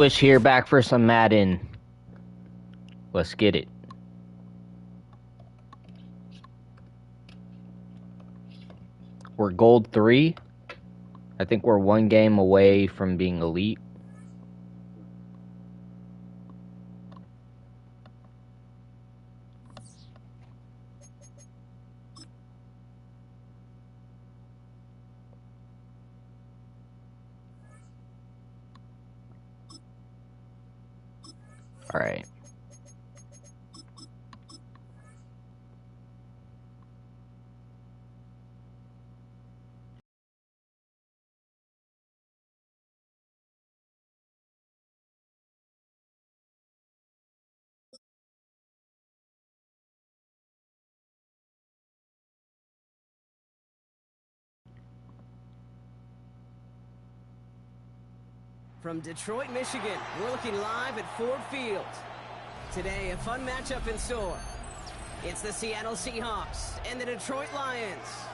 Wish here back for some Madden. Let's get it. We're gold 3. I think we're one game away from being elite. All right. From Detroit, Michigan, we're looking live at Ford Field. Today, a fun matchup in store. It's the Seattle Seahawks and the Detroit Lions.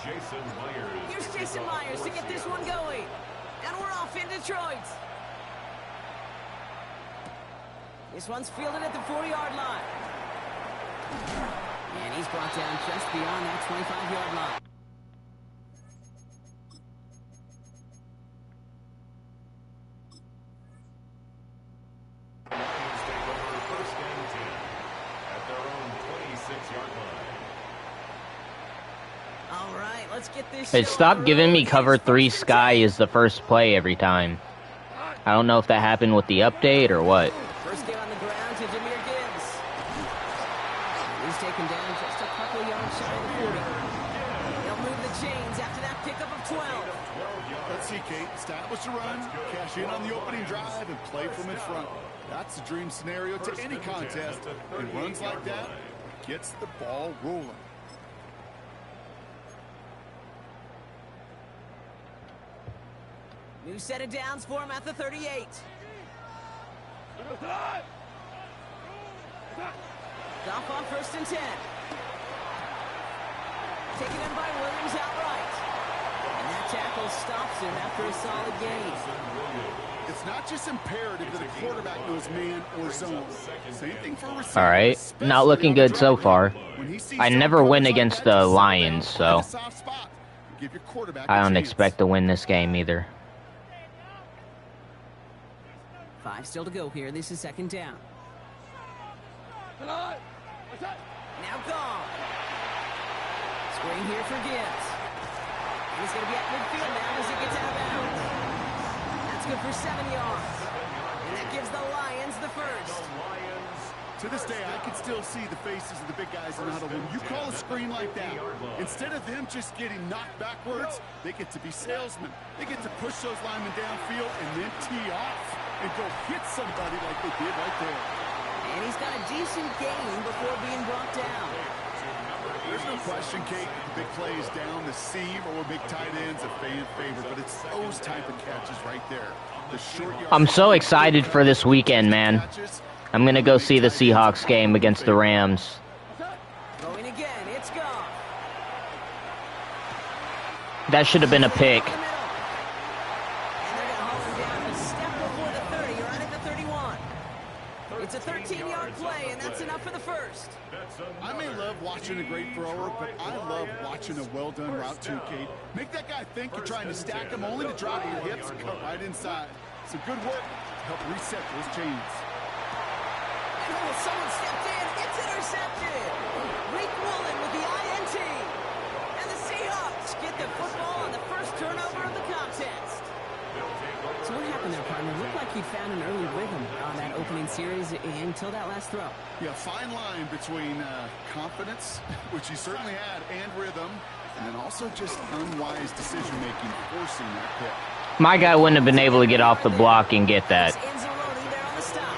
Jason Myers. Here's Jason Myers to get this one going. And we're off in Detroit. This one's fielded at the 40-yard line. And he's brought down just beyond that 25-yard line. Lions take over first and 10 at their own 26-yard line. All right, let's get this. Hey, stop giving me cover 3 sky is the first play every time. I don't know if that happened with the update or what. First game on the ground to Jahmyr Gibbs. He's taken down just a couple yards shy of the 40. They'll move the chains after that pickup of 12. Let's see, Kate. Establish a run, cash in on the opening drive, and play from in front. That's the dream scenario to any contest. And runs like that gets the ball rolling. New set of downs for him at the 38. Goff on first and 10. Taken in by Williams outright. And that tackle stops him after a solid gain. It's not just imperative that a quarterback knows man or zone. Same thing for receivers. All right, not looking good so far. I never win against the Lions, so I don't expect to win this game either. 5 still to go here. This is second down. Now gone. Screen here for Gibbs. And he's going to be at midfield now as he gets out of bounds. That's good for 7 yards. And that gives the Lions the first. To this day, I can still see the faces of the big guys in the huddle. When you call a screen like that, instead of them just getting knocked backwards, they get to be salesmen. They get to push those linemen downfield and then tee off and go hit somebody like they did right there. And he's got a decent gain before being brought down. There's no question, Kate, the big play is down the seam or big tight ends a fan favorite, but it's those type of catches right there. The short yard. I'm so excited for this weekend, man. I'm gonna go see the Seahawks game against the Rams. Going again, it's gone. That should have been a pick. And they're going to haul him down a step before the 30, right at the 31. It's a 13-yard play, and that's enough for the first. I may love watching a great thrower, but I love watching a well-done route too, Kate. Make that guy think you're trying to stack him only to drop your hips and cut right inside. Some good work to help reset those chains. Oh, someone stepped in. It's intercepted. Reek Woolen with the INT. And the Seahawks get the football on the first turnover of the contest. So what happened there, partner? Looked like he found an early rhythm on that opening series until that last throw. Yeah, fine line between confidence, which he certainly had, and rhythm, and then also just unwise decision-making, forcing that pick. My guy wouldn't have been able to get off the block and get that. Inzaroni there on the stop.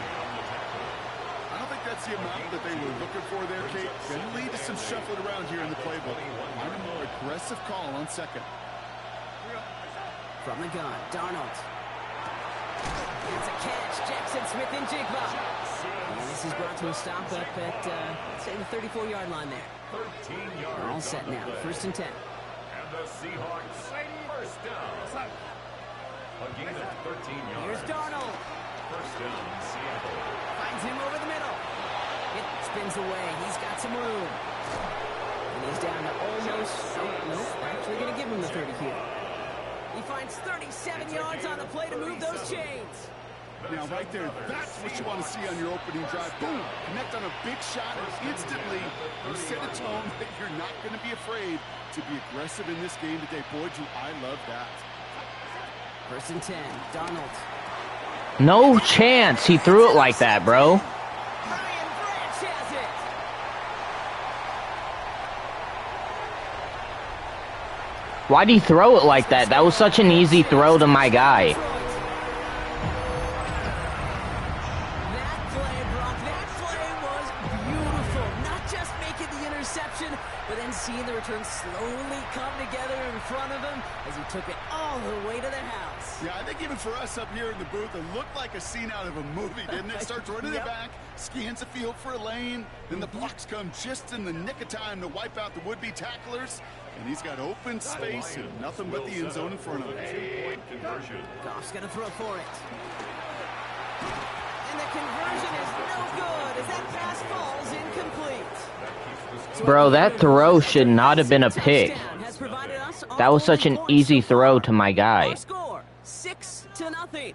I don't think that's the amount that they were looking for there, Kate. Going to lead to some shuffling around here in the playbook. I'm a more aggressive call on second. From the gun, Darnold. It's a catch. Jackson Smith and Jigba. And this is brought to a stop up at, say, the 34-yard line there. 13 We're yards. all set now. First and 10. And the Seahawks first down. A gain of 13 yards. Here's Darnold. First down, Seattle. Finds him over the middle. It spins away. He's got some room. And he's down to almost, nope, actually going to give him the 30 here. He finds 37 yards on the play to move those chains. Now, right there, that's what you want to see on your opening drive. Boom! Connect on a big shot, and instantly you set a tone that you're not going to be afraid to be aggressive in this game today. Boy, do I love that. First and 10, Darnold. No chance he threw it like that, bro. Brian Branch has it. Why'd he throw it like that? That was such an easy throw to my guy. That play, Brock, that play was beautiful. Not just making the interception, but then seeing the return slowly come together in front of him as he took it all the way to the house. Yeah, I think even for us up here in the booth, it looked like a scene out of a movie, didn't it? Starts running Yep. it back, scans the field for a lane, then the blocks come just in the nick of time to wipe out the would-be tacklers, and he's got open space and nothing but the end zone in front of him. Two-point conversion. Goff's going to throw for it. And the conversion is no good as that pass falls incomplete. Bro, that throw should not have been a pick. That was such an easy throw to my guy. Our score, 6-0.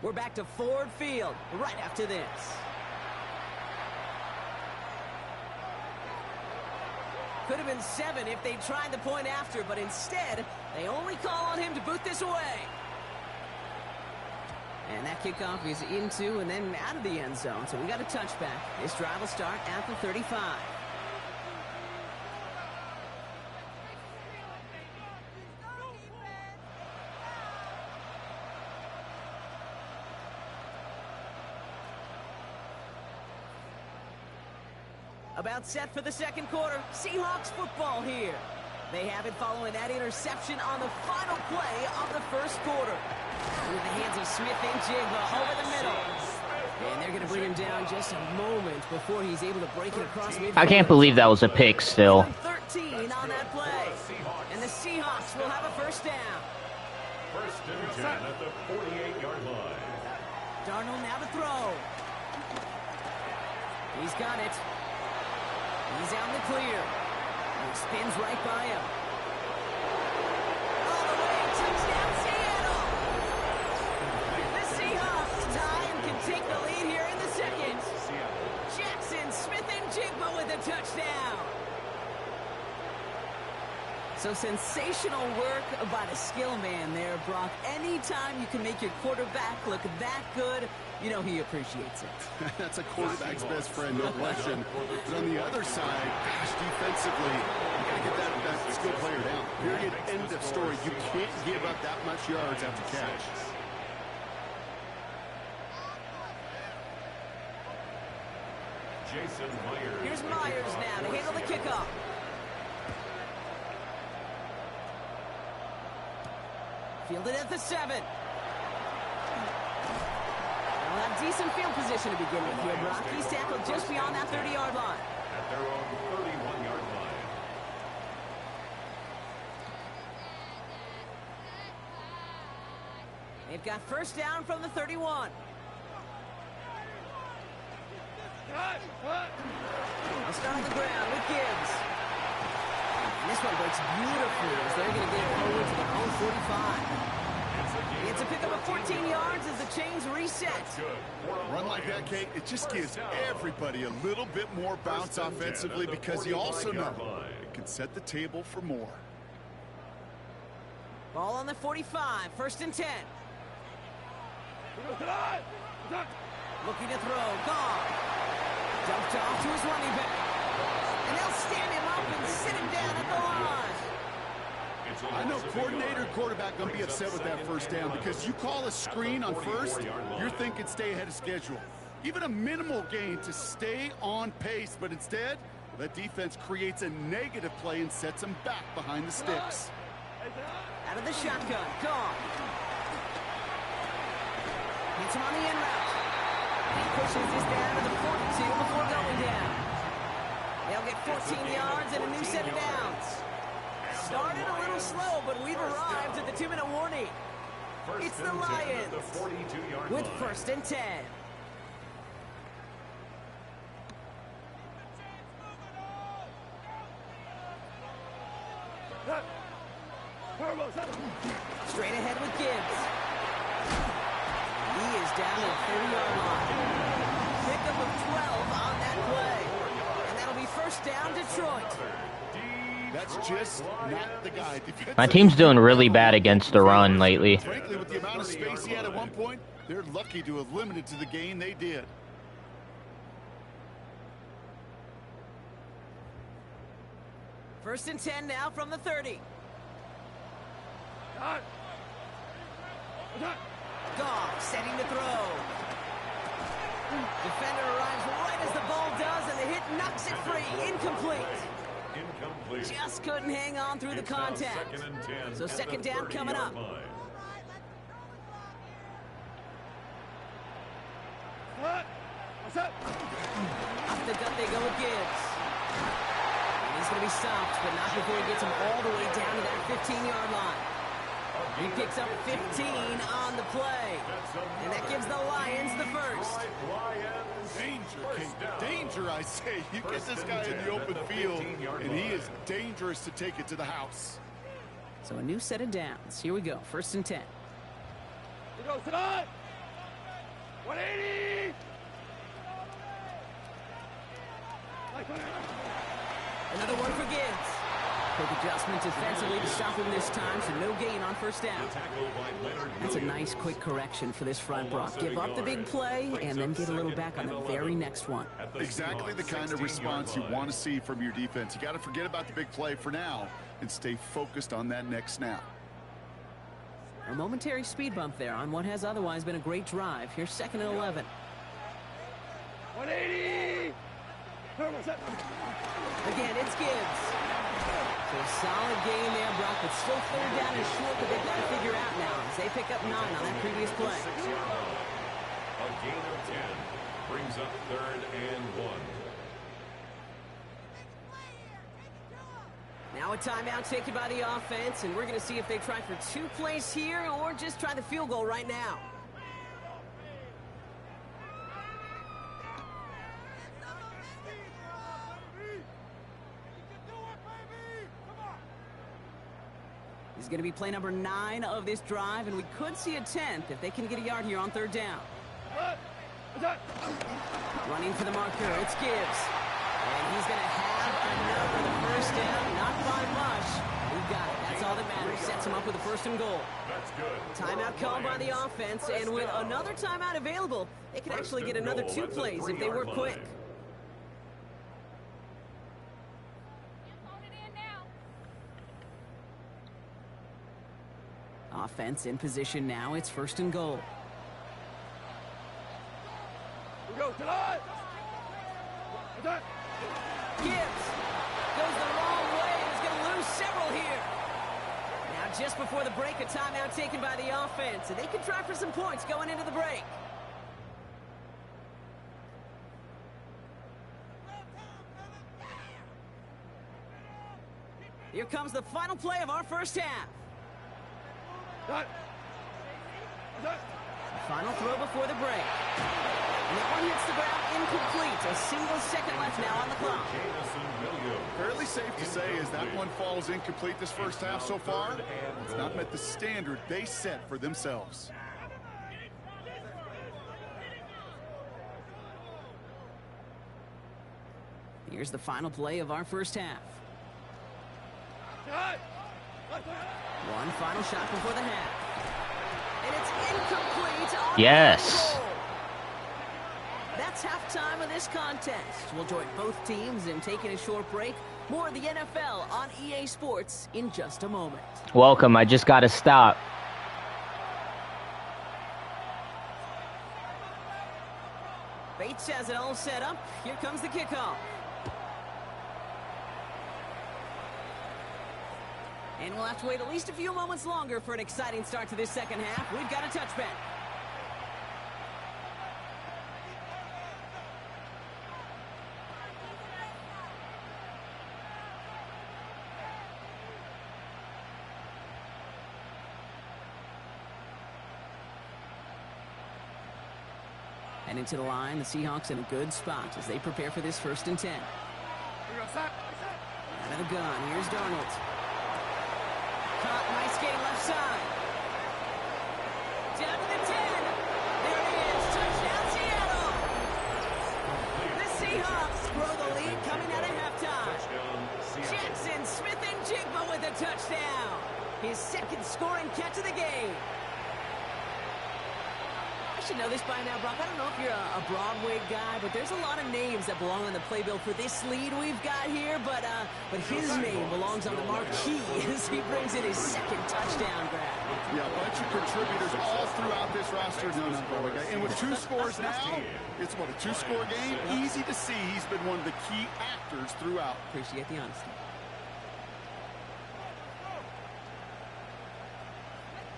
We're back to Ford Field right after this. Could have been 7 if they tried the point after, but instead, they only call on him to boot this away. And that kickoff is into and then out of the end zone, so we got a touchback. This drive will start at the 35. About set for the second quarter. Seahawks football here. They have it following that interception on the final play of the first quarter. Through the hands of Smith and Jigba over the middle. And they're going to bring him down just a moment before he's able to break it across midfield. I can't believe that was a pick still. 13 on that play. And the Seahawks will have a first down. First and 10 at the 48-yard line. Darnold now to throw. He's got it. He's out in the clear. He spins right by him. All the way, touchdown Seattle! The Seahawks tie and can take the lead here in the second. Jackson, Smith, and Jigba with a touchdown. So sensational work by the skill man there, Brock. Anytime you can make your quarterback look that good, you know he appreciates it. That's a quarterback's best friend, no question. But on the other side, gosh, defensively, you got to get that skill player down. Period. End of story. You can't give up that much yards after catch. Jason Myers. Here's Myers now to handle the kickoff. Fielded at the 7. They'll have decent field position to begin with here, Brock. He's tackled just beyond that 30-yard line. At their own 31-yard line. They've got first down from the 31. They'll start on the ground with Gibbs. And this one breaks beautifully as they're going to get it forward to their own 45. It's a pickup of 14 yards as the chains reset. Run like that, Kate, it just gives everybody a little bit more bounce offensively because you also know it can set the table for more. Ball on the 45, first and 10. Looking to throw, gone. Dumped off to his running back. And they'll stand him up and sit him down at the line. I know coordinator quarterback going to be upset with that first down because you call a screen on first, you're thinking stay ahead of schedule. Even a minimal gain to stay on pace, but instead, that defense creates a negative play and sets them back behind the sticks. Out of the shotgun, gone. Hits him on the in route. He pushes this down to the 42 before going down. They'll get 14 yards and a new set of downs. Started a little slow, but we've arrived at the 2-minute warning. It's the Lions with 1st and 10. Straight ahead with Gibbs. He is down to the 30-yard line. Pickup of 12 on that play. And that'll be 1st down, Detroit. That's just not the guy. My team's doing really bad against the run lately. Frankly, with the amount of space he had at one point, they're lucky to have limited to the gain they did. First and 10 now from the 30. Goff setting to throw. Defender arrives right as the ball does, and the hit knocks it free. Incomplete. Just couldn't hang on through the contact. So 2nd down coming up. Up the gut they go with Gibbs. And he's going to be stopped, but not before he gets him all the way down to that 15-yard line. He picks up 15 on the play. And that gives the Lions the 1st. Danger, King. Danger, I say. You get this guy in the open field, and he is dangerous to take it to the house. So a new set of downs. Here we go. 1st and 10. Here goes tonight. 180. Another one for Gibbs. Quick adjustment defensively to stop him this time, so no gain on 1st down. That's a nice quick correction for this front block. Give up the big play and then get a little back on the very next one. Exactly the kind of response you want to see from your defense. You got to forget about the big play for now and stay focused on that next snap. A momentary speed bump there on what has otherwise been a great drive. Here's 2nd and 11. 180. Again, it's Gibbs. So a solid gain there, Brock, but still 3rd down and short that they've got to figure out now as they pick up 9 on that previous play. A gain of 10 brings up 3rd and 1. Now a timeout taken by the offense, and we're going to see if they try for 2 plays here or just try the field goal right now. He's going to be play number 9 of this drive, and we could see a 10th if they can get a yard here on 3rd down. Running for the marker, it's Gibbs. And he's going to have another 1st down, not by much. He got it. That's all that matters. Sets him up with a 1st and goal. That's good. Timeout called by the offense, and with another timeout available, they can actually get another 2 plays if they work quick. Offense in position now. It's 1st and goal. Here goes tonight. Gibbs goes the wrong way and is going to lose several here. Now just before the break, a timeout taken by the offense, and they can try for some points going into the break. Here comes the final play of our 1st half. Final throw before the break. And that one hits the ground incomplete. A single second left now on the clock. Fairly safe to say as that one falls incomplete this 1st half so far, it's not met the standard they set for themselves. Here's the final play of our 1st half. One final shot before the half. And it's incomplete. Yes. That's halftime of this contest. We'll join both teams in taking a short break. More of the NFL on EA Sports in just a moment. Welcome. I just got to stop. Bates has it all set up. Here comes the kickoff. And we'll have to wait at least a few moments longer for an exciting start to this 2nd half. We've got a touchback. And into the line, the Seahawks in a good spot as they prepare for this 1st and 10. Out of the gun, here's Darnold. Caught, nice gain left side. Down to the 10. There it is, touchdown Seattle. The Seahawks grow the lead coming out of halftime. Jackson Smith-Njigba with a touchdown. His 2nd scoring catch of the game. I should know this by now, Brock. I don't know if you're a Broadway guy, but there's a lot of names that belong on the playbill for this lead we've got here. But his name belongs on the marquee as he brings in his 2nd touchdown grab. Yeah, a bunch of contributors all throughout this roster. No, not Broadway guy. And with 2 scores now, it's what, a 2-score game? Easy to see he's been one of the key actors throughout. Appreciate the honesty.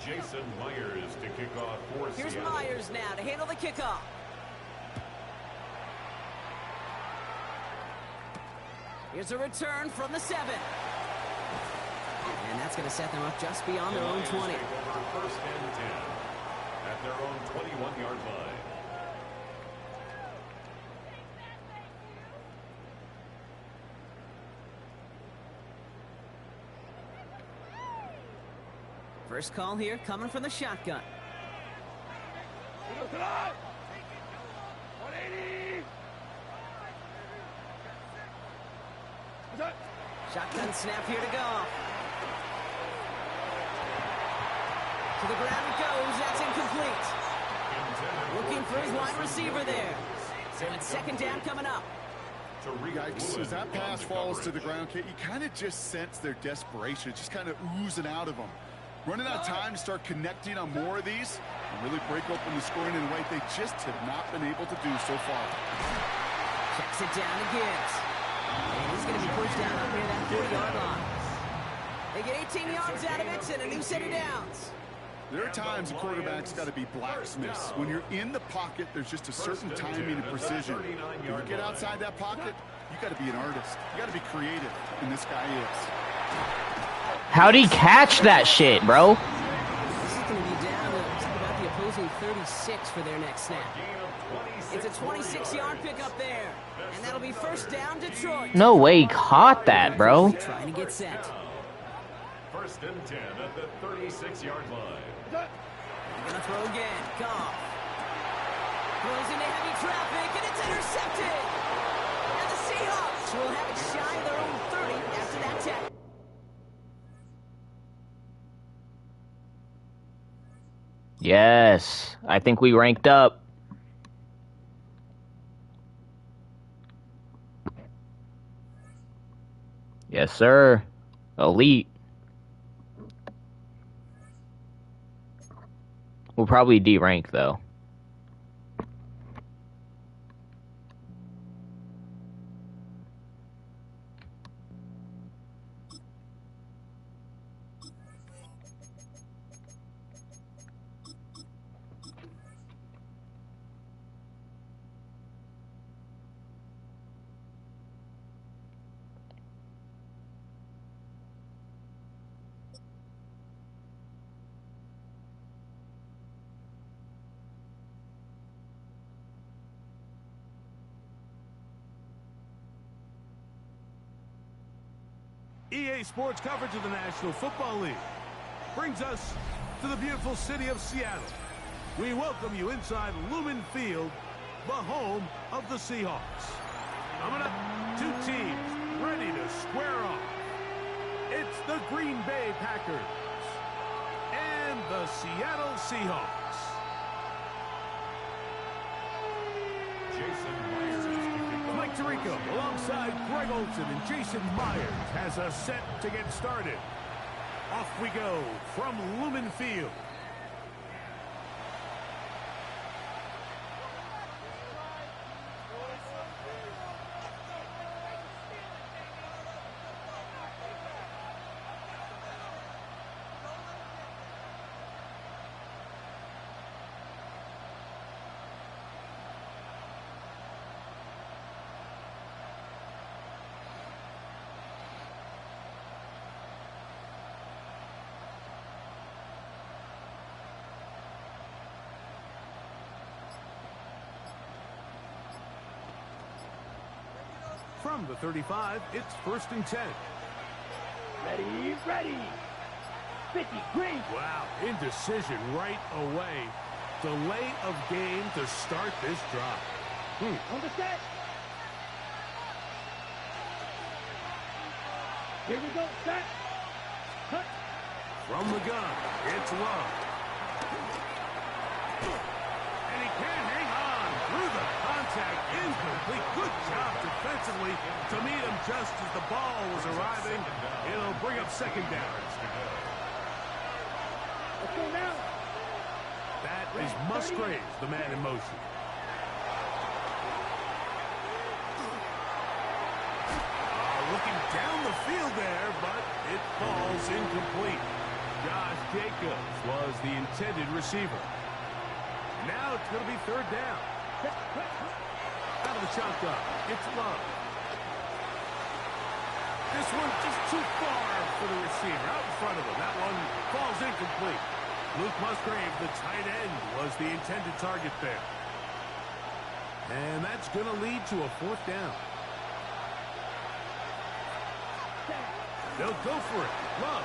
Jason Myers to kick off for Here's Seattle. Myers now to handle the kickoff. Here's a return from the 7. And that's going to set them up just beyond their own 20. Take over 1st and 10 at their own 21-yard line. First call here coming from the shotgun. 180. Shotgun snap here to go. To the ground it goes. That's incomplete. Looking for his wide receiver there. So it's 2nd down coming up. Yikes, as that pass falls to the ground, Kate, you kind of just sense their desperation. It's just kind of oozing out of them. Running out of time to start connecting on more of these and really break open the scoring in a way they just have not been able to do so far. Checks it down to Gibbs. And he's going to be pushed down up near that 40-yard line. They get 18 yards out of it and a new set of downs. There are times a quarterback's got to be blacksmiths. When you're in the pocket, there's just a certain timing and precision. If you get outside that pocket, you got to be an artist. You got to be creative, and this guy is. How'd he catch that shit, bro? This is going to be down to about the opposing 36 for their next snap. It's a 26-yard pickup there. And that'll be 1st down Detroit. No way he caught that, bro. Trying to get set. 1st and 10 at the 36-yard line. They're going to throw again. Goff. Throws into heavy traffic, and it's intercepted. And the Seahawks will have it shy of their own 30 after that tackle. Yes, I think we ranked up. Yes, sir. Elite. We'll probably D-rank, though. EA Sports coverage of the National Football League brings us to the beautiful city of Seattle. We welcome you inside Lumen Field, the home of the Seahawks. Coming up, 2 teams ready to square off. It's the Green Bay Packers and the Seattle Seahawks. Jason Myers to kick off. Mike Tirico alongside Greg Olsen and Jason Myers has us set to get started. Off we go from Lumen Field. From the 35, it's 1st and 10. Ready, ready. 50, green. Wow, indecision right away. Delay of game to start this drive. On the set. Here we go, set. Cut. From the gun, it's Love. And he can't hang on through the contact. Incomplete. Good job defensively to meet him just as the ball was arriving. It'll bring up 2nd down. Let's go now. That is Musgrave, the man in motion. Looking down the field there, but it falls incomplete. Josh Jacobs was the intended receiver. Now it's going to be 3rd down. Out of the shotgun, it's Love. This one just too far for the receiver, out in front of him. That one falls incomplete. Luke Musgrave, the tight end, was the intended target there. And that's going to lead to a 4th down. They'll go for it. Love.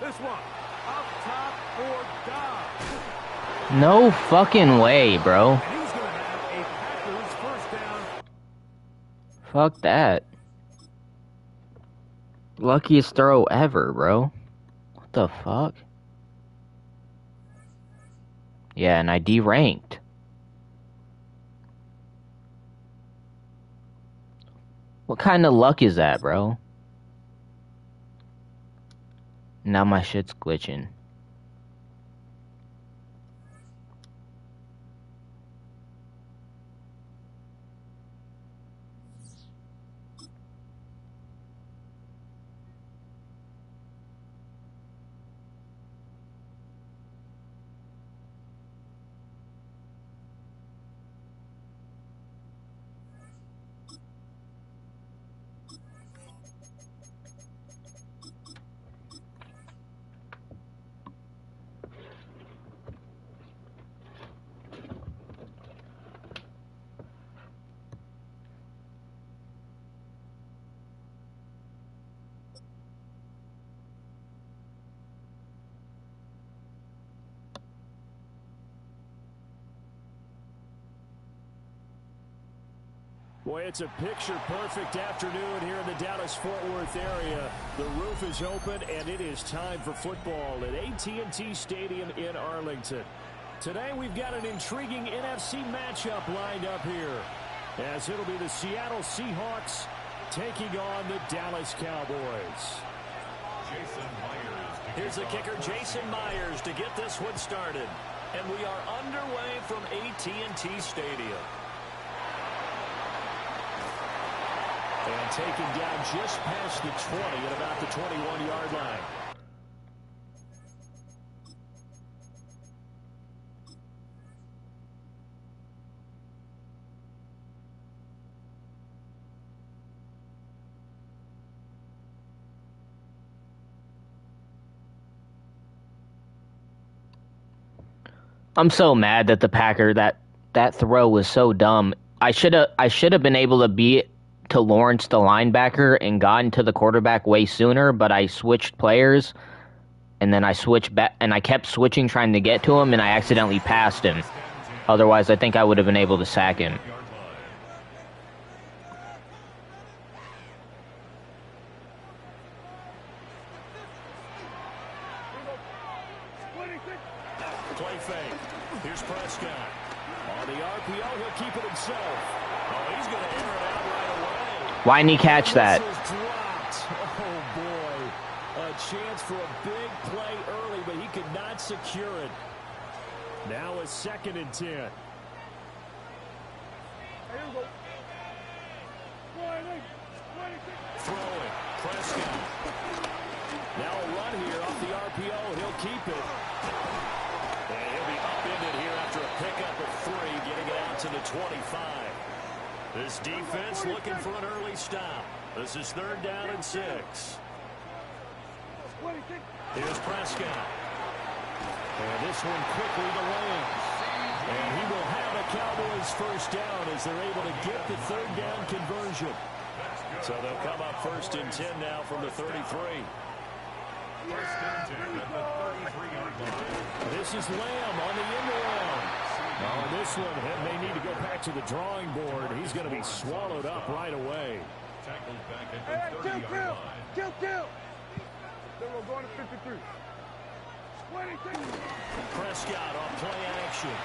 This one. Up top for Dobbs. No fucking way, bro. And he's going to have a Packers 1st down. Fuck that. Luckiest throw ever, bro. What the fuck? Yeah, and I deranked. What kind of luck is that, bro? Now my shit's glitching. Boy, it's a picture-perfect afternoon here in the Dallas-Fort Worth area. The roof is open, and it is time for football at AT&T Stadium in Arlington. Today, we've got an intriguing NFC matchup lined up here, as it'll be the Seattle Seahawks taking on the Dallas Cowboys. Here's the kicker, Jason Myers, to get this one started. And we are underway from AT&T Stadium. And taken down just past the 20 at about the 21-yard line. I'm so mad that the Packer, that throw was so dumb. I should have been able to beat to Lawrence, the linebacker, and gotten to the quarterback way sooner, but I switched players, and then I switched back, and I kept switching trying to get to him, and I accidentally passed him. Otherwise, I think I would have been able to sack him. Play fake. Here's Prescott. On the RPO, he'll keep it himself. Oh, he's going to enter it out right away. Why didn't he catch that? Oh, boy. A chance for a big play early, but he could not secure it. Now a 2nd and 10. Throwing. Prescott. Now a run here off the RPO. He'll keep it. And he'll be upended here after a pickup of 3, getting it out to the 25. This defense looking for an early stop. This is 3rd down and 6. Here's Prescott. And this one quickly to Lance. And he will have it Cowboys first down as they're able to get the third down conversion. So they'll come up 1st and 10 now from the 33. First and 10 at the 33-yard line. This is Lamb on the end around. Now on this one, he may need to go back to the drawing board. He's going to be swallowed up right away. Tackled back at the 30-yard line. Kill. Then we're going to 53. 26. Prescott on play action.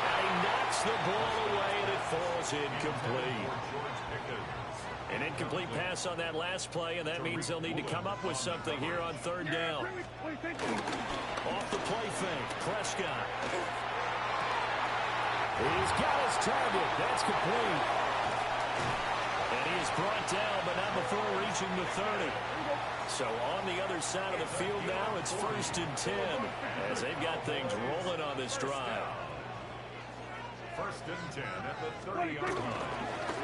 And he knocks the ball away, and it falls incomplete. George Pickens. An incomplete pass on that last play, and that means they'll need to come up with something here on third down. Off the play fake, Prescott. He's got his target. That's complete. And he is brought down, but not before reaching the 30. So on the other side of the field now, it's 1st and 10 as they've got things rolling on this drive. First and 10 at the 30-yard line.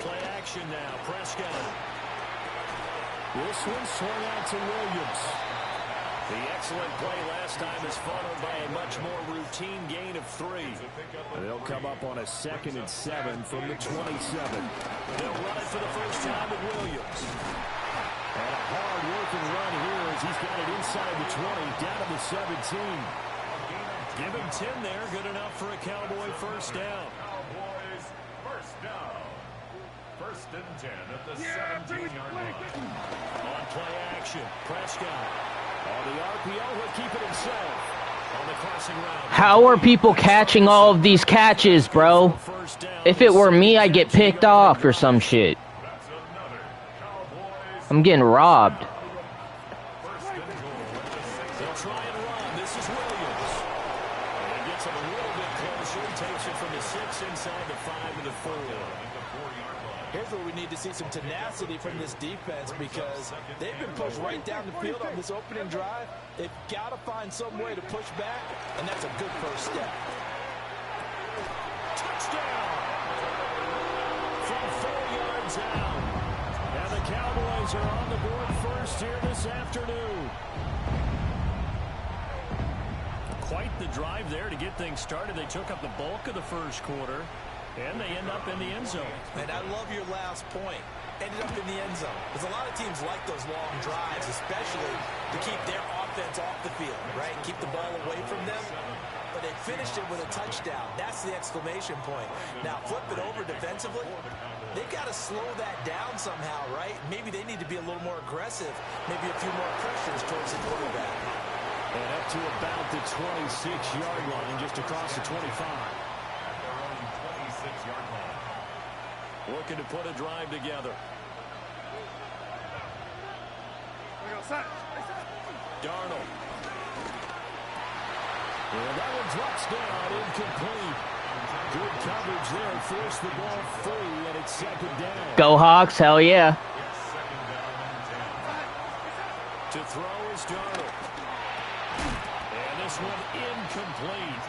Play action now, Prescott. This one swung out to Williams. The excellent play last time is followed by a much more routine gain of 3. They'll come up on a 2nd and 7 from the 27. They'll run it for the first time with Williams. And a hard-working run here as he's got it inside the 20, down to the 17. Give him 10 there, good enough for a Cowboy first down. Cowboys first down. First and 10 at the 17-yard line. On play action, Prescott. On the RPO, he'll keep it himself. On the crossing route. How are people catching all of these catches, bro? If it were me, I'd get picked off or some shit. That's another Cowboys. I'm getting robbed. First and goal at the 6. They'll try and run. This is Williams. And he gets him a little bit closer. Takes it from the 6 inside the 5 to the 4. Here's where we need to see some tenacity from this defense because they've been pushed right down the field on this opening drive. They've got to find some way to push back, and that's a good first step. Touchdown! From 4 yards out. And the Cowboys are on the board first here this afternoon. Quite the drive there to get things started. They took up the bulk of the first quarter. And they end up in the end zone. And I love your last point. Ended up in the end zone. Because a lot of teams like those long drives, especially to keep their offense off the field, right? Keep the ball away from them. But they finished it with a touchdown. That's the exclamation point. Now, flip it over defensively. They've got to slow that down somehow, right? Maybe they need to be a little more aggressive. Maybe a few more pressures towards the quarterback. And up to about the 26-yard line, just across the 25. Looking to put a drive together. Darnold. And that one drops down, incomplete. Good coverage there, forced the ball free, and it's 2nd down. Go Hawks, hell yeah. To throw is Darnold. And this one incomplete.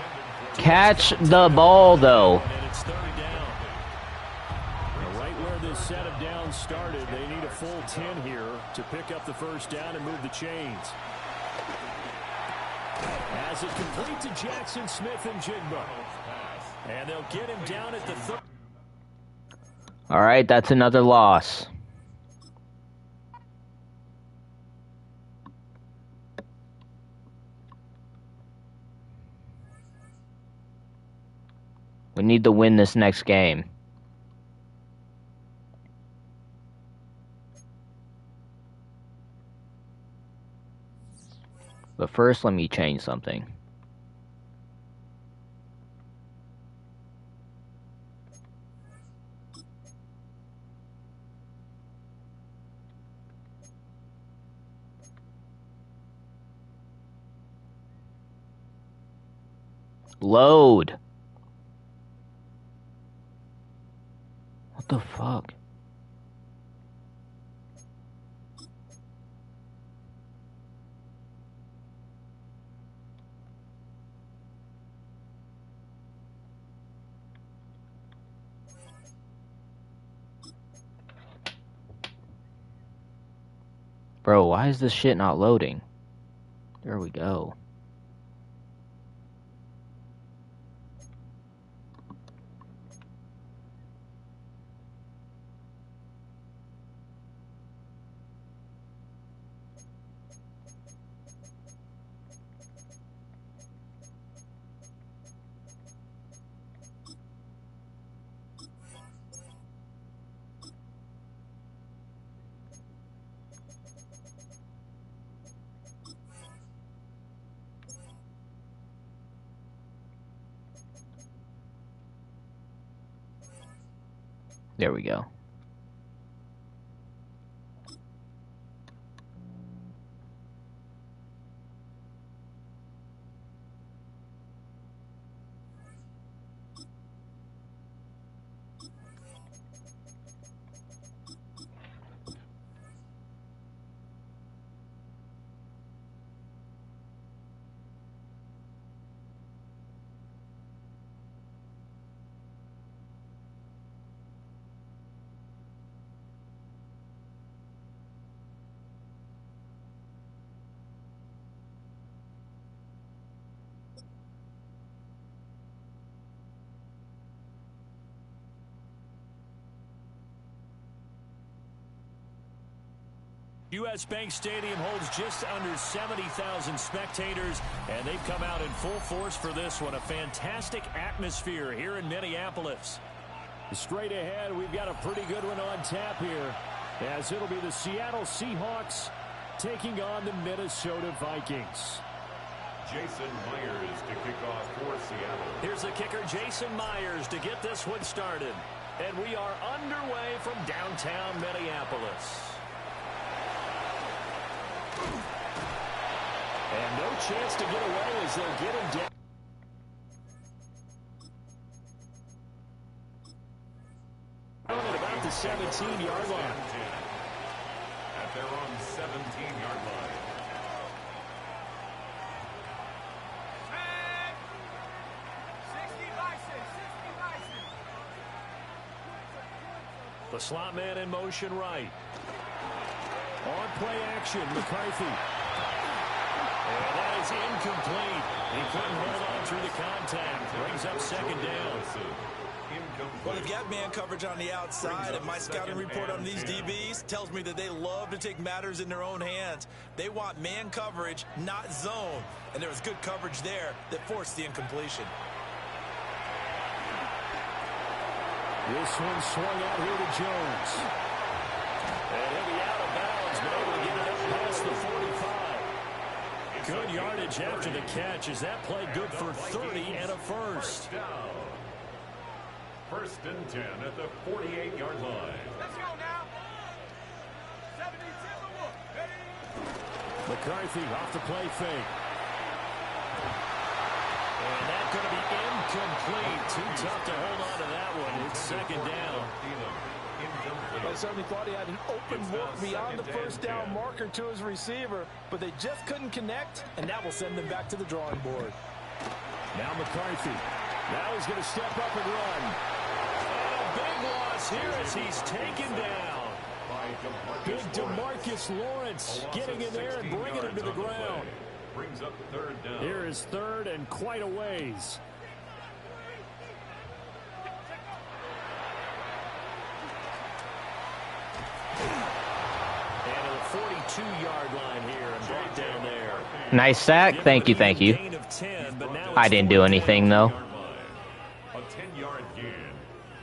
Catch the ball, though. And it's 3rd down. Right where this set of downs started, they need a full 10 here to pick up the first down and move the chains. As it complete to Jackson Smith and Jigba. And they'll get him down at the 3rd. All right, that's another loss. We need to win this next game. But first, let me change something. Load. What the fuck? Bro, why is this shit not loading? There we go. There we go. U.S. Bank Stadium holds just under 70,000 spectators, and they've come out in full force for this one. A fantastic atmosphere here in Minneapolis. Straight ahead, we've got a pretty good one on tap here, as it'll be the Seattle Seahawks taking on the Minnesota Vikings. Jason Myers to kick off for Seattle. Here's the kicker, Jason Myers, to get this one started. And we are underway from downtown Minneapolis. And no chance to get away as they'll get him down. At about the 17-yard line. At their own 17-yard line. The slot man in motion right. On play action, McCarthy. And that is incomplete. He couldn't hold on through the contact. Brings up second down. Well, they've got man coverage on the outside, and my scouting report on these DBs tells me that they love to take matters in their own hands. They want man coverage, not zone. And there was good coverage there that forced the incompletion. This one swung out here to Jones. And he'll be out of bounds, but able to get it up past the 45. Good yardage after the catch as that play good for 30 and a first. First and 10 at the 48-yard line. Let's go now. 72. McCarthy off the play fake. And that's going to be incomplete. Too tough to hold on to that one. It's second down. I certainly thought he had an open look beyond the first down marker to his receiver, but they just couldn't connect, and that will send them back to the drawing board. Now McCarthy. Now he's going to step up and run. And a big loss here as he's taken down. Big DeMarcus Lawrence getting in there and bringing him to the ground. Brings up third down. Here is third and quite a ways. And at the 42-yard line here and brought down there. Nice sack. Thank you, thank you. I didn't do anything, though. A 10-yard gain,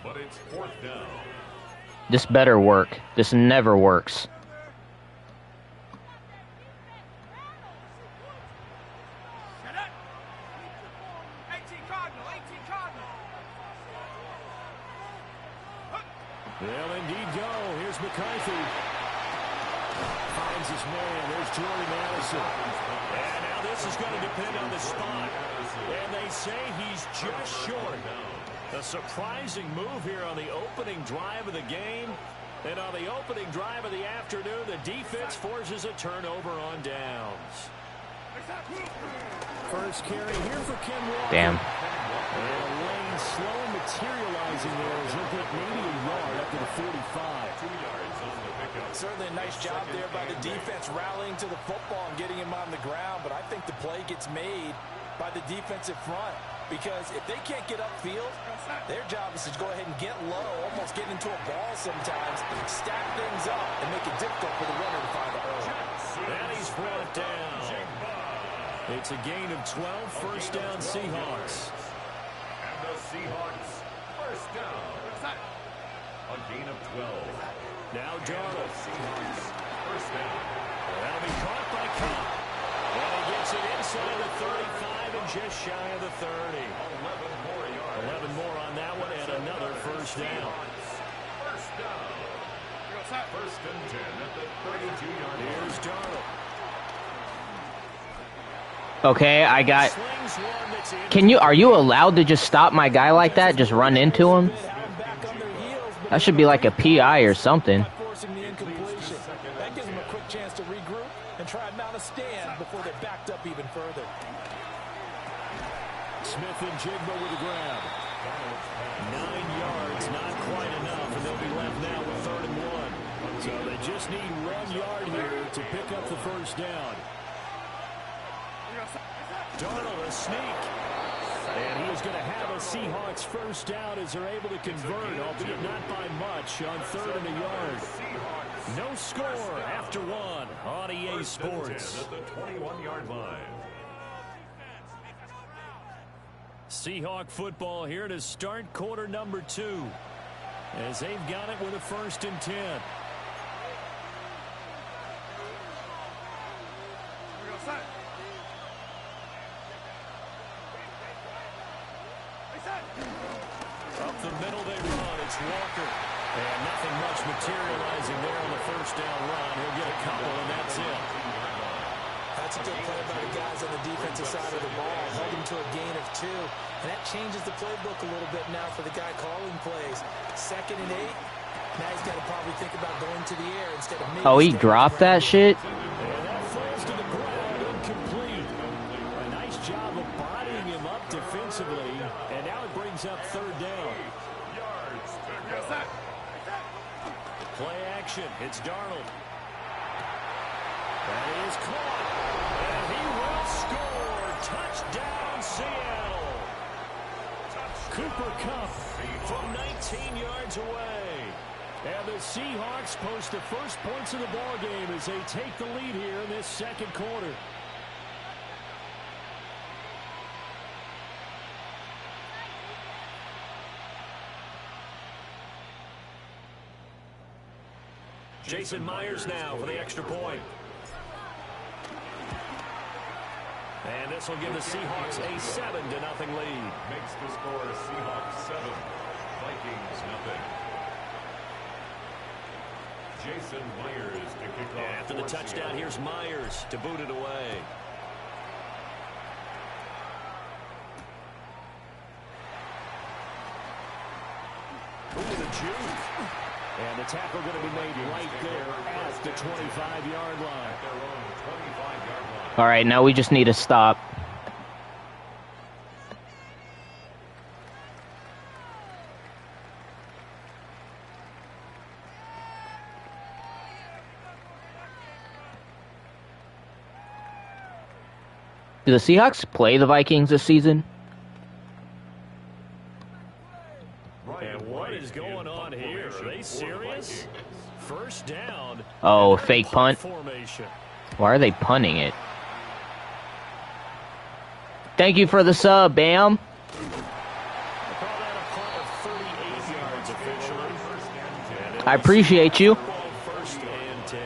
but it's fourth down. This better work. This never works. They'll indeed go. Here's McCarthy. Finds his man. There's Jordan Addison. And now this is going to depend on the spot. And they say he's just short. A surprising move here on the opening drive of the game. And on the opening drive of the afternoon, the defense forces a turnover on downs. First carry here for Ken Walker. Damn. And Lane slow materializing there as he'll get maybe a yard up to the 45. 2 yards on the pickup. Certainly a nice job there by the defense rallying to the football and getting him on the ground, but I think the play gets made by the defensive front because if they can't get upfield, their job is to go ahead and get low, almost get into a ball sometimes, stack things up, and make it difficult for the runner to find a hole. And he's brought down. It's a gain of 12, first down Seahawks. And the Seahawks, first down. A gain of 12. Now And Darnold. the Seahawks, first down. That'll be caught by Cobb. And he gets it inside the 35 and just shy of the 30. 11 more yards. 11 more on that one and another first down. First and 10 at the 32-yard line. Here's Darnold. Okay, I got... Are you allowed to just stop my guy like that? Just run into him? That should be like a PI or something. Forcing the incompletion. That gives them a quick chance to regroup and try and mount a stand before they're backed up even further. Smith and Jigba with the grab. 9 yards, not quite enough, and they'll be left now with 3rd and 1. So they just need 1 yard here to pick up the first down. Darnold, a sneak. And he is going to have a Seahawks first down as they're able to convert, albeit not by much, on 3rd and a yard. No score after 1 on EA Sports. At the 21-yard line. Seahawk football here to start quarter number 2, as they've got it with a 1st and 10. Up the middle they run. It's Walker. And nothing much materializing there on the first down run. He'll get a couple, and that's it. That's a good play by the guys on the defensive side of the ball. Held him to a gain of 2. And that changes the playbook a little bit now for the guy calling plays. 2nd and 8. Now he's got to probably think about going to the air instead of maybe... Oh, he dropped that shit? And that falls to the ground, incomplete. A nice job of bodying him up defensively. And now it brings up 3rd down. Play action. It's Darnold. That is caught. And he will score. Touchdown, Seattle. Cooper Kupp from 19 yards away. And the Seahawks post the first points of the ball game as they take the lead here in this 2nd quarter. Jason Myers now for the extra point. And this will give the Seahawks a 7-0 lead. Makes the score Seahawks 7, Vikings nothing. Jason Myers to kick off. After the touchdown, here's Myers to boot it away. Ooh, the juke. And the tackle going to be made right there at the 25-yard line. Their own 25-yard line. All right, now we just need to stop. Do the Seahawks play the Vikings this season? And what is going on here? Are they serious? First down. Oh, fake punt. Formation. Why are they punting it? Thank you for the sub, Bam. They call that a punt of 38 yards officially. I appreciate you. First and 10.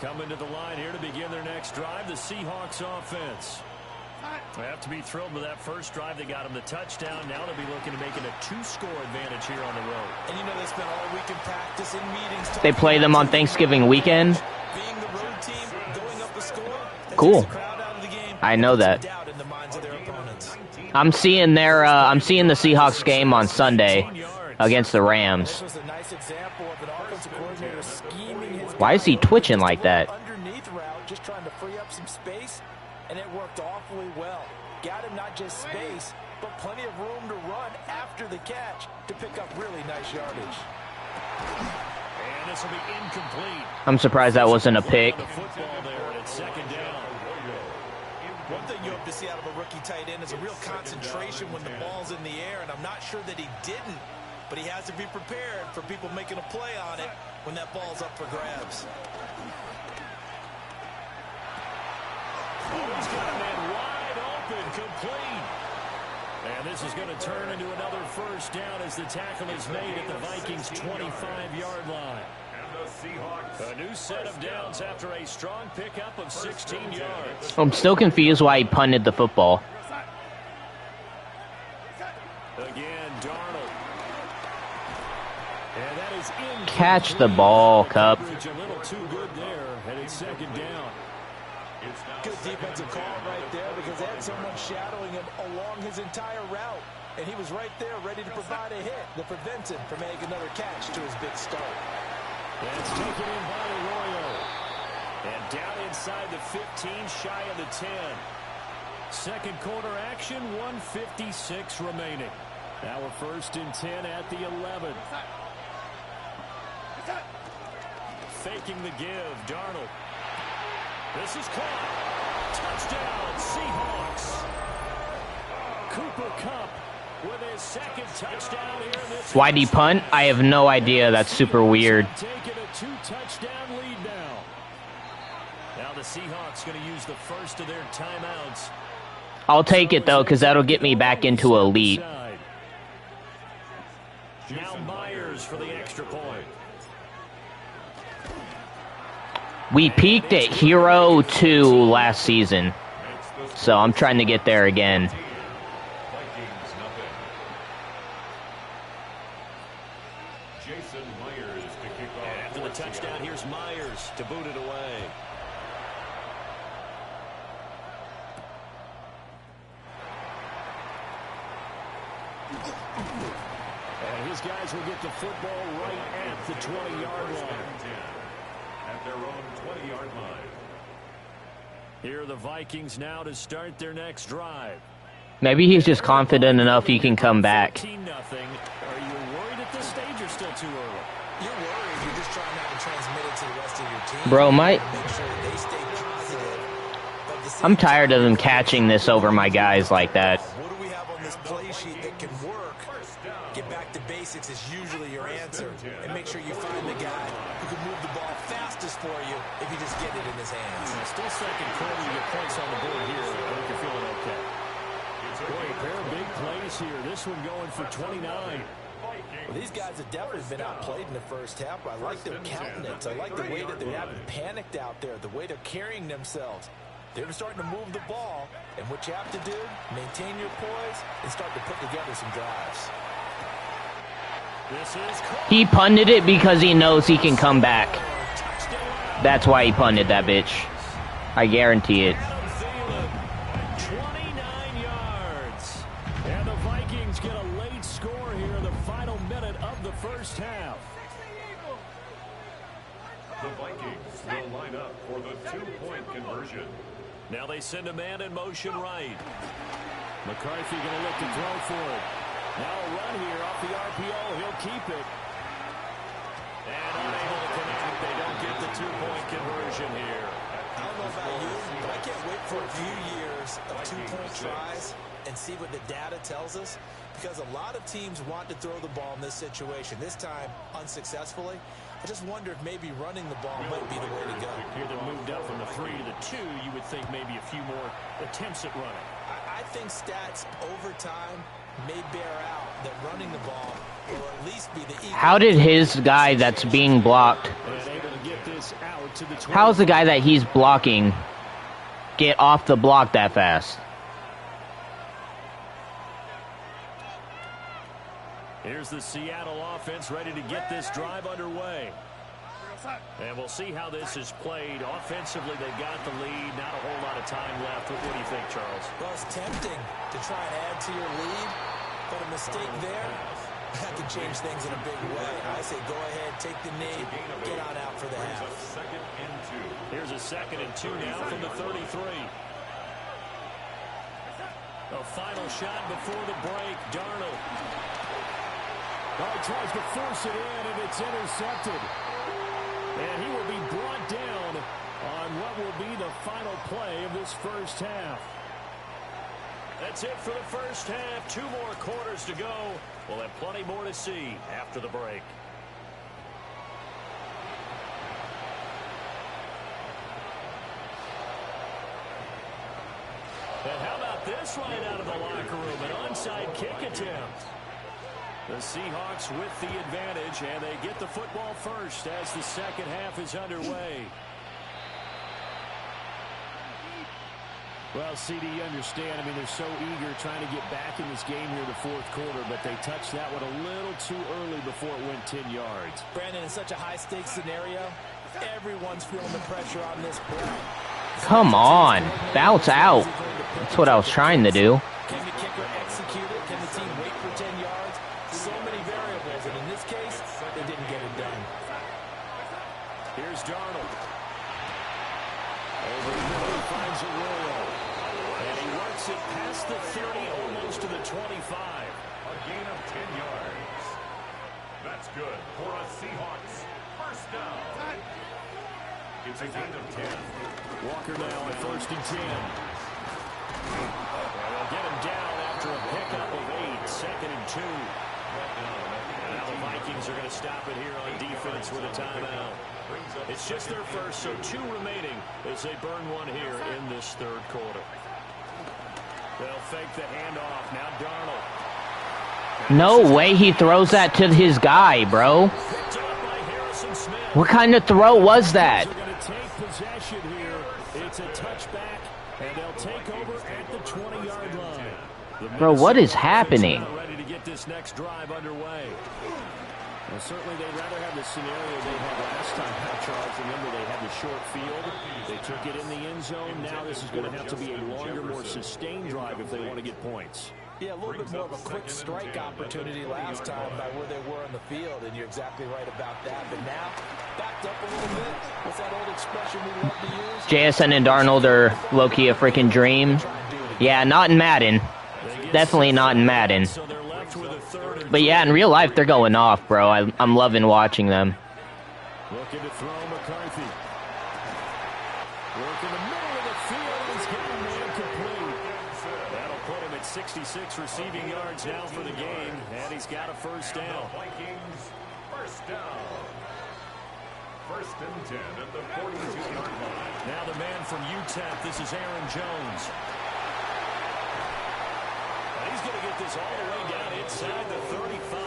Coming to the line here to begin their next drive, the Seahawks offense. They have to be thrilled with that first drive. They got them the touchdown. Now they'll be looking to make it a 2-score advantage here on the road. And you know they spent all week in practice, in meetings. They play them on Thanksgiving weekend. Being the road team, going up a score, that Cool. takes the crowd out of the game. I know that. Doubt in the minds of their opponents. I'm seeing the Seahawks game on Sunday against the Rams. This was a nice example of an offensive coordinator scheming his Why is he twitching like that? underneath route, just trying to free up some space, and it worked awfully well. Got him not just space, but plenty of room to run after the catch to pick up really nice yardage. And this will be incomplete. I'm surprised that wasn't a pick. The football there, and it's 2nd down. One thing you hope to see out of a rookie tight end is a real concentration when the ball's in the air, and I'm not sure that he didn't, but he has to be prepared for people making a play on it when that ball's up for grabs. Oh, he's got a man wide open, complete. And this is going to turn into another first down as the tackle is made at the Vikings' 25-yard line. And the Seahawks. A new set of downs after a strong pickup of 16 yards. I'm still confused why he punted the football. Again, Darnold. And that is incomplete. Catch the ball, Cup. A little too good there, and it's second down. Good defensive call right there because they had someone shadowing him along his entire route. And he was right there ready to provide a hit that prevents him from making another catch to his big start. That's taken in by Arroyo. And down inside the 15, shy of the 10. Second quarter action, 1:56 remaining. Now we're first and 10 at the 11. Faking the give, Darnold. This is caught. Touchdown, Seahawks. Cooper Kupp with his second touchdown here in this. Why'd he punt? I have no idea. That's super weird. Taking a 2-touchdown lead now. Now the Seahawks going to use the first of their timeouts. I'll take it, though, because that'll get me back into elite. Now Myers for the extra point. We peaked at Hero 2 last season, so I'm trying to get there again. Jason Myers to kick off. And after the touchdown, here's Myers to boot it away. And his guys will get the football right at the 20-yard line. At their own 20-yard line. Here are the Vikings now to start their next drive. Maybe he's just confident enough he can come back. 14-0. Are you worried at this stage or still too early? You're worried. You're just trying not to transmit it to the rest of your team. Bro, Make sure that they stay positive. But at the same I'm tired time, of them catching this over my guys like that. what do we have on this play sheet that can work? Get back to basics is usually your answer. And make sure you find the guy who can move the ball fastest for you if you just get it in his hands. Still second quarter, you get points on the board here. I think you're feeling okay. Boy, a pair of big plays here. This one going for 29. Well, these guys have definitely been outplayed in the first half. I like their countenance. I like the way that they haven't panicked out there, the way they're carrying themselves. They're starting to move the ball, and what you have to do, maintain your poise and start to put together some drives. He punted it because he knows he can come back. That's why he punted that bitch. I guarantee it. 29 yards. And the Vikings get a late score here in the final minute of the first half. The Vikings will line up for the 2-point conversion. Now they send a man in motion right. McCarthy going to look to throw for it. Now a run here off the RPO. He'll keep it. And unable to connect. They don't get the 2-point conversion here. I don't know about you, but I can't wait for a few years of 2-point tries and see what the data tells us, because a lot of teams want to throw the ball in this situation. This time, unsuccessfully. I just wonder if maybe running the ball might be the way to go. Here they're moved up from the 3 to the 2. You would think maybe a few more attempts at running. I think stats over time may bear out that running the ball will at least be the equal. How did his guy that's being blocked, how's the guy that he's blocking get off the block that fast? Here's the Seattle offense ready to get this drive underway. And we'll see how this is played. Offensively, they got the lead. Not a whole lot of time left. What do you think, Charles? Well, it's tempting to try and add to your lead, but a mistake there, that can change things in a big way. I say go ahead, take the knee, get on out for the half. Here's a 2nd and 2 now from the 33. A final shot before the break. Darnold. Tries to force it in, and it's intercepted. And he will be brought down on what will be the final play of this first half. That's it for the first half. 2 more quarters to go. We'll have plenty more to see after the break. And how about this right out of the locker room? An onside kick attempt. The Seahawks with the advantage, and they get the football first as the second half is underway. Well, CD, you understand. I mean, they're so eager trying to get back in this game here in the fourth quarter, but they touched that one a little too early before it went 10 yards. Brandon, in such a high-stakes scenario, everyone's feeling the pressure on this play. Come on. Bounce out. That's what I was trying to do. Can the kicker execute it? Can the team wait for 10 yards? So many variables, and in this case, they didn't get it done. Here's Darnold. Over the middle, he finds Arroyo. And he works it past the 30, almost to the 25. A gain of 10 yards. That's good for a Seahawks first down. It's a gain of 10. Walker now at 1st and 10. And they'll get him down after a pickup of 8, 2nd and 2. Now the Vikings are going to stop it here on defense with a timeout. It's just their first, so 2 remaining as they burn one here in this third quarter. They'll fake the handoff. Now Darnold. No way he throws that to his guy, bro. What kind of throw was that? They're going to take possession here. It's a touchback, and they'll take over at the 20-yard line. Bro, what is happening? Ready to get this next drive underway. Well, certainly they'd rather have the scenario they had last time, Charles. Remember, they had the short field. They took it in the end zone. Now this is going to have to be a longer, more sustained drive if they want to get points. Yeah, a little bit more of a quick strike opportunity last time by where they were on the field, and you're exactly right about that. But now, backed up a little bit. What's that old expression we love to use? JSN and Darnold are low-key a freaking dream. Yeah, not in Madden. Definitely not in Madden. But yeah, in real life, they're going off, bro. I'm loving watching them. Looking to throw McCarthy. Work in the middle of the field. He's got a man complete. That'll put him at 66 receiving yards now for the game, and he's got a first down. Vikings first down. 1st and 10 at the 42-yard line. Now the man from UTEP, this is Aaron Jones. And he's going to get this all the way down inside the 35.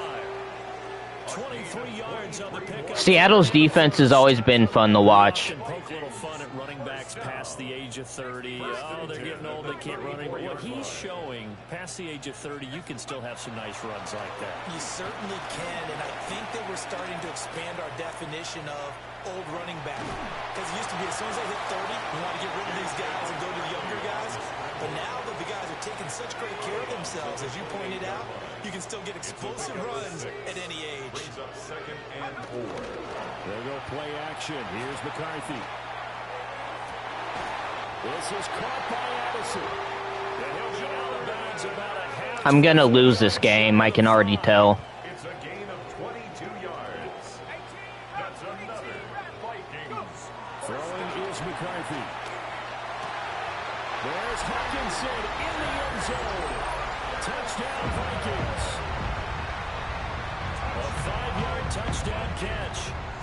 23 yards on the pickup. Seattle's defense has always been fun to watch. Poke a little fun at running backs past the age of 30. Oh, they're getting old, they can't run anymore. What he's showing, past the age of 30, you can still have some nice runs like that. You certainly can, and I think that we're starting to expand our definition of old running back. Because it used to be as soon as they hit 30, you want to get rid of these guys and go to the younger guys. But now that the guys are taking such great care of themselves, as you pointed out, you can still get explosive runs at any age. Brings up 2nd and 4. They'll go play action. Here's McCarthy. This is caught by Addison. And he'll be out of bounds about a half. I'm going to lose this game. I can already tell. It's a gain of 22 yards. That's another Vikings. Throwing is McCarthy. There's Hawkinson in the end zone. Touchdown, Vikings. A 5-yard touchdown catch.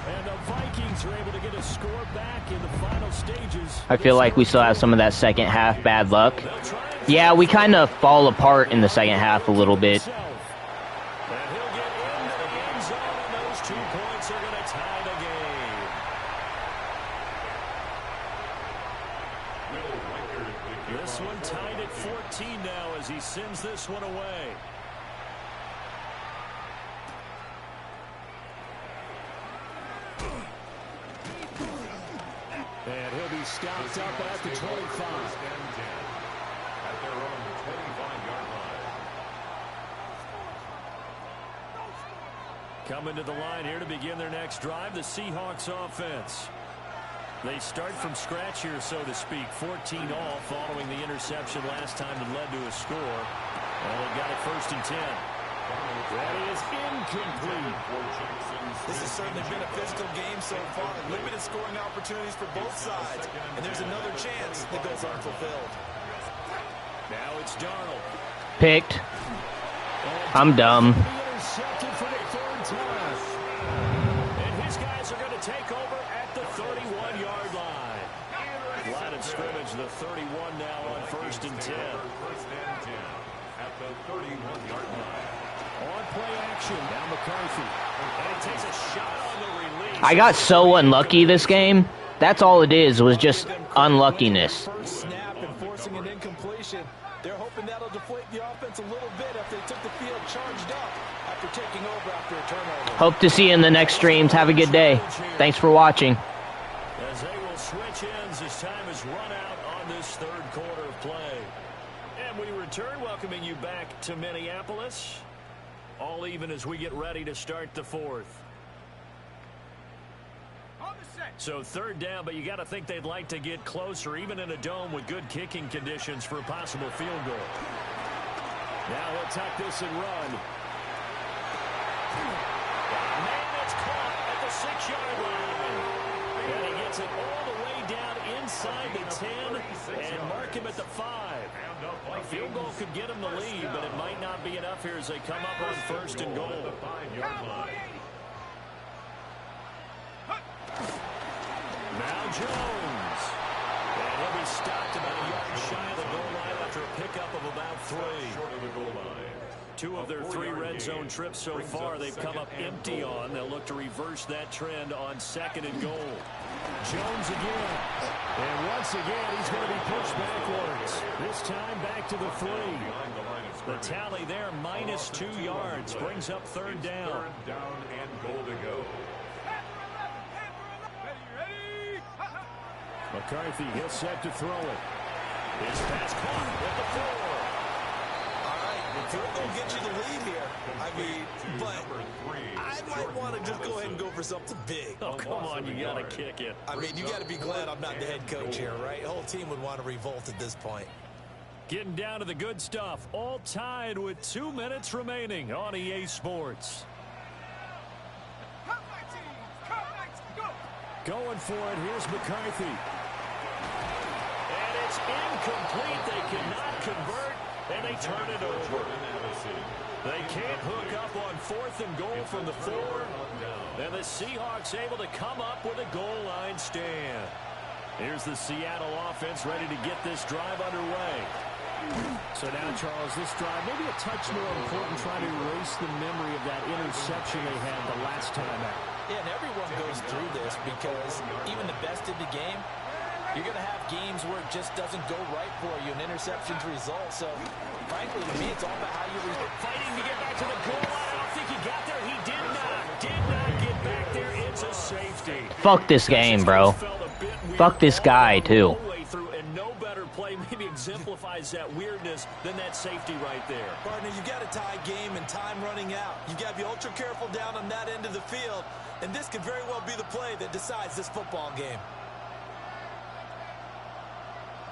And the Vikings are able to get a score back in the final stages. I feel like we still have some of that second half bad luck. Yeah, we kind of fall apart in the second half a little bit. And he'll get into the end zone, and those 2 points are going to tie the game. This one tied at 14 now as he sends this one away. And he'll be stopped up at the 25. At their own 25-yard line. Coming to the line here to begin their next drive, the Seahawks offense. They start from scratch here, so to speak. 14 all following the interception last time that led to a score. And they've got it 1st and 10. That is incomplete. This has certainly been a physical game so far. Limited scoring opportunities for both sides. And there's another chance that goes unfulfilled. Now it's Darnold. Picked. I'm dumb. Intercepted for the 3rd time. And his guys are going to take over at the 31-yard line. Line of scrimmage, the 31 now on 1st and 10. 1st and 10 at the 31-yard line. On play action, now McCarthy. And he takes a shot on the release. I got so unlucky this game. That's all it is, was just unluckiness. First snap and forcing an possession. They're hoping that'll deflate the offense a little bit after they took the field charged up after taking over after a turnover. Hope to see you in the next streams. Have a good day. Thanks for watching. As they will switch ends as time has run out on this third quarter of play. And we return, welcoming you back to Minneapolis. All even as we get ready to start the fourth. So third down, but you got to think they'd like to get closer, even in a dome with good kicking conditions for a possible field goal. Now he'll tuck this and run. Man, it's caught at the 6-yard line. And he gets it all the way down inside the 10 and mark him at the 5. A field goal could get him the lead, but it might not be enough here as they come up on first and goal. Now Jones. And he'll be stopped about a yard shy of the goal line after a pickup of about 3. 2 of their 3 red zone trips so far they've come up empty on. They'll look to reverse that trend on second and goal. Jones again. And once again, he's going to be pushed backwards. This time back to the 3. The tally there, minus 2 yards. Brings up third down. Third down and goal to go. McCarthy, he'll set to throw it. His pass caught at the 4. All right, the field goal get you the lead here. I mean, but I might want to just go ahead and go for something big. Oh, come on, you got to kick it. I mean, you got to be glad I'm not the head coach here, right? The whole team would want to revolt at this point. Getting down to the good stuff. All tied with 2 minutes remaining on EA Sports. Going for it. Here's McCarthy. And it's incomplete. They cannot convert, and they turn it over. They can't hook up on 4th and goal from the 4. And the Seahawks able to come up with a goal line stand. Here's the Seattle offense ready to get this drive underway. So now, Charles, this drive maybe a touch more important, trying to erase the memory of that interception they had the last time out. Yeah, and everyone goes through this because even the best in the game, you're going to have games where it just doesn't go right for you, and interceptions result. So, frankly, to me, it's all about how you fighting to get back to the goal line. I don't think he got there. He did not get back there. It's a safety. Fuck this game, bro. Fuck this guy, too. And no better play maybe exemplifies that weirdness than that safety right there. Partner, you got a tie game and time running out. You got to be ultra careful down on that end of the field, and this could very well be the play that decides this football game.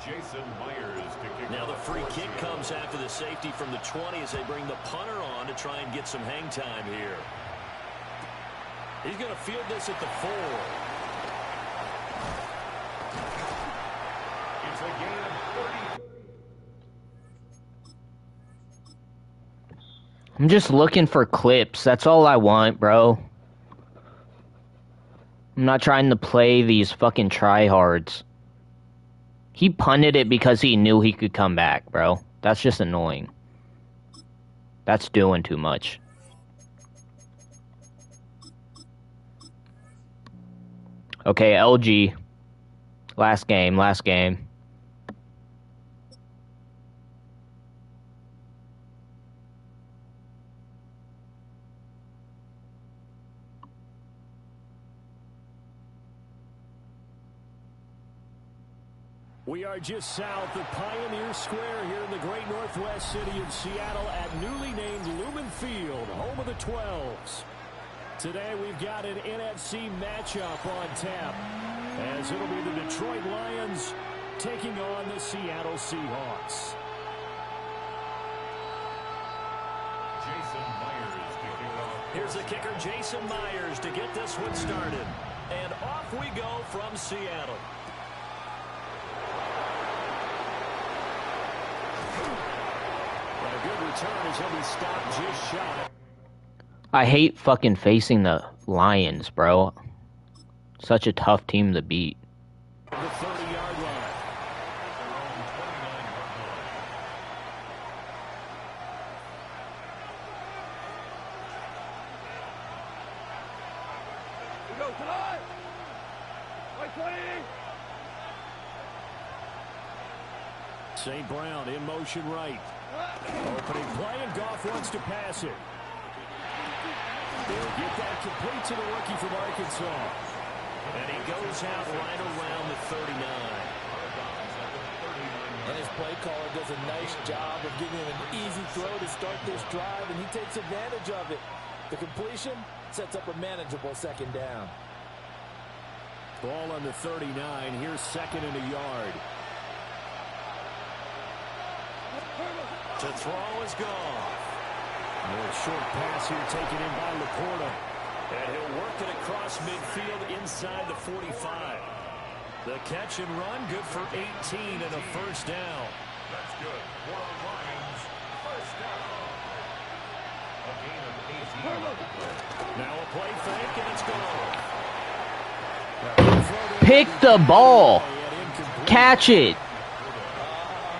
Jason Myers to kick. Now the free kick comes after the safety from the 20 as they bring the punter on to try and get some hang time here. He's going to field this at the 4. It's a gain of 30. I'm just looking for clips. That's all I want, bro. I'm not trying to play these fucking tryhards. He punted it because he knew he could come back, bro. That's just annoying. That's doing too much. Okay, LG. Last game. We are just south of Pioneer Square here in the great northwest city of Seattle at newly named Lumen Field, home of the 12s. Today we've got an NFC matchup on tap, as it'll be the Detroit Lions taking on the Seattle Seahawks. Jason Myers to kick off. Here's the kicker, Jason Myers, to get this one started. And off we go from Seattle. A good return as he'll be stopped just shy. I hate fucking facing the Lions, bro. Such a tough team to beat. The 30-yard line. Go, tonight! Wait, 20! St. Brown in motion right. Opening play, and Goff wants to pass it. They'll get that complete to the rookie from Arkansas. And he goes out right around the 39. And his play caller does a nice job of giving him an easy throw to start this drive, and he takes advantage of it. The completion sets up a manageable second down. Ball on the 39. Here's second and a yard. To throw is Goff. A short pass here taken in by Laporta. And he'll work it across midfield inside the 45. The catch and run, good for 18 and a first down. That's good for the Lions. First down. A gain of 18. Now a play fake, and it's gone. Pick the ball. Catch it.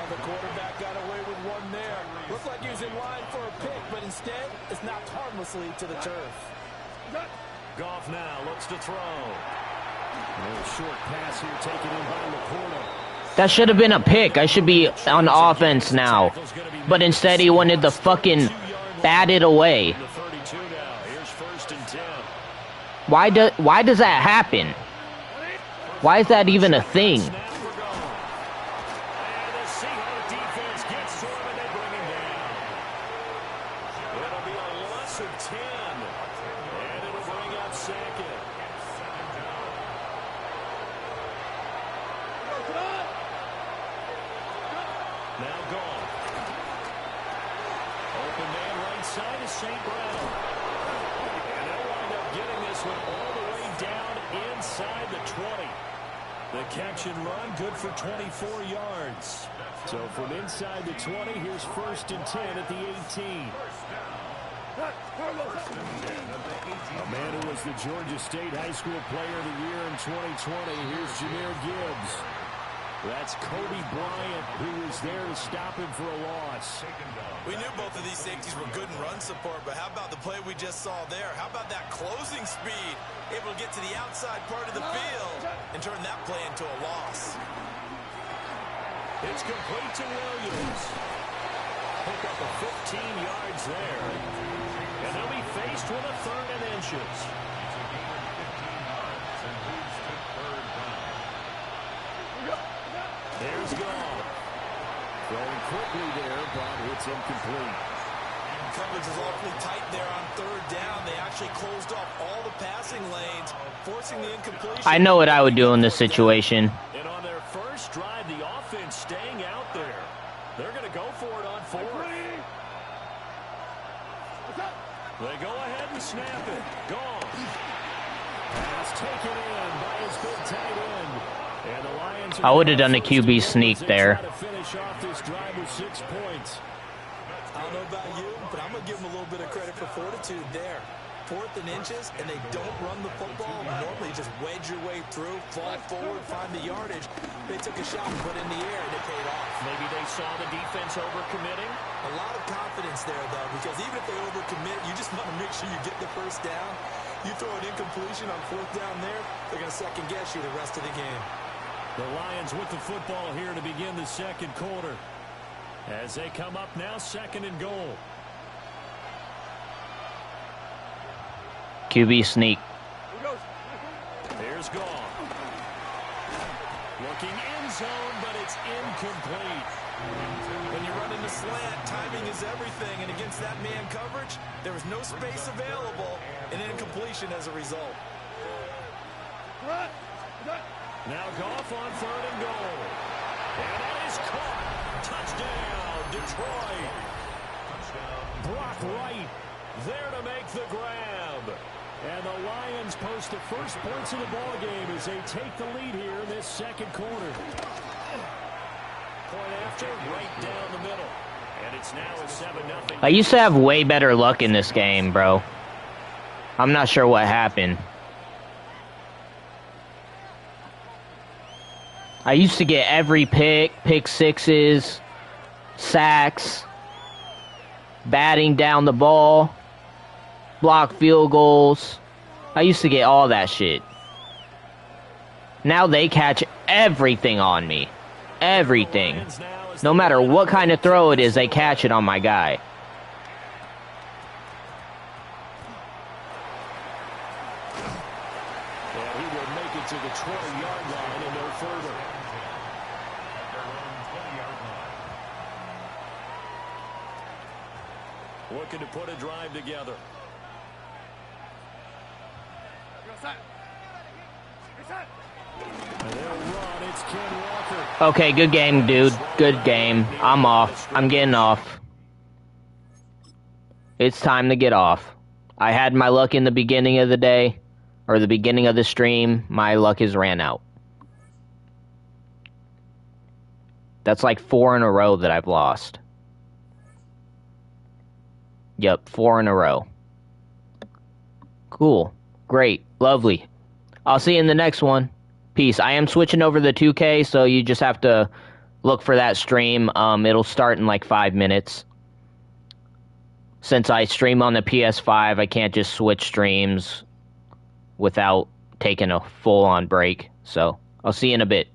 The quarterback got away with one there. Looked like he was in line for a pick, but instead it's knocked harmlessly to the turf. Goff now looks to throw. A short pass here taken in by Laporta. That should have been a pick. I should be on offense now. But instead he wanted the fucking bat it away. Why does that happen? Why is that even a thing? St. Brown. And they'll wind up getting this one all the way down inside the 20. The catch and run, good for 24 yards. So from inside the 20, here's first and 10 at the 18. A man who was the Georgia State High School Player of the Year in 2020. Here's Jahmyr Gibbs. That's Kobe Bryant, who was there to stop him for a loss. We knew both of these safeties were good in run support, but how about the play we just saw there? How about that closing speed? Able to get to the outside part of the field and turn that play into a loss. It's complete to Williams. Pick up a 15 yards there. And they'll be faced with a third and inches. There's Goff. Throwing quickly there, but it's incomplete. Coverage is awfully tight there on third down. They actually closed off all the passing lanes, forcing the incompletion. I know what I would do in this situation. And on their first drive, the offense staying out there. They're going to go for it on fourth. They go ahead and snap it. Gone. Pass taken in by his big tight end. And the Lions I would have done a QB sneak there. to finish off this drive with 6 points. I don't know about you, but I'm going to give them a little bit of credit for fortitude there. Fourth and inches, and they don't run the football. Normally just wedge your way through, fall forward, find the yardage. They took a shot and put it in the air, and it paid off. Maybe they saw the defense overcommitting. A lot of confidence there, though, because even if they overcommit, you just want to make sure you get the first down. You throw an incompletion on fourth down there, they're going to second-guess you the rest of the game. The Lions with the football here to begin the second quarter. As they come up now, second and goal. QB sneak. There's Goff. Looking end zone, but it's incomplete. When you run into slant, timing is everything, and against that man coverage, there was no space available, and incompletion as a result. Now Goff on third and goal. And it is caught. Touchdown, Detroit. Brock Wright there to make the grab. And the Lions post the first points of the ball game as they take the lead here in this second quarter. Point after, right down the middle. And it's now a 7-0. I used to have way better luck in this game, bro. I'm not sure what happened. I used to get every pick sixes, sacks, batting down the ball, block field goals. I used to get all that shit. Now they catch everything on me. Everything. Now a No matter what kind of throw it is, they catch it on my guy. And he will make it to the 20-yard line and no further. Looking to put a drive together. And they'll run. It's Ken Walker. Okay, good game, dude. Good game. I'm off. I'm getting off. It's time to get off. I had my luck in the beginning of the day, or the beginning of the stream. My luck has ran out. That's like 4 in a row that I've lost. Yep, 4 in a row. Cool. Great. Lovely. I'll see you in the next one. Peace. I am switching over to 2K, so you just have to look for that stream. It'll start in like 5 minutes. Since I stream on the PS5, I can't just switch streams without taking a full-on break. So, I'll see you in a bit.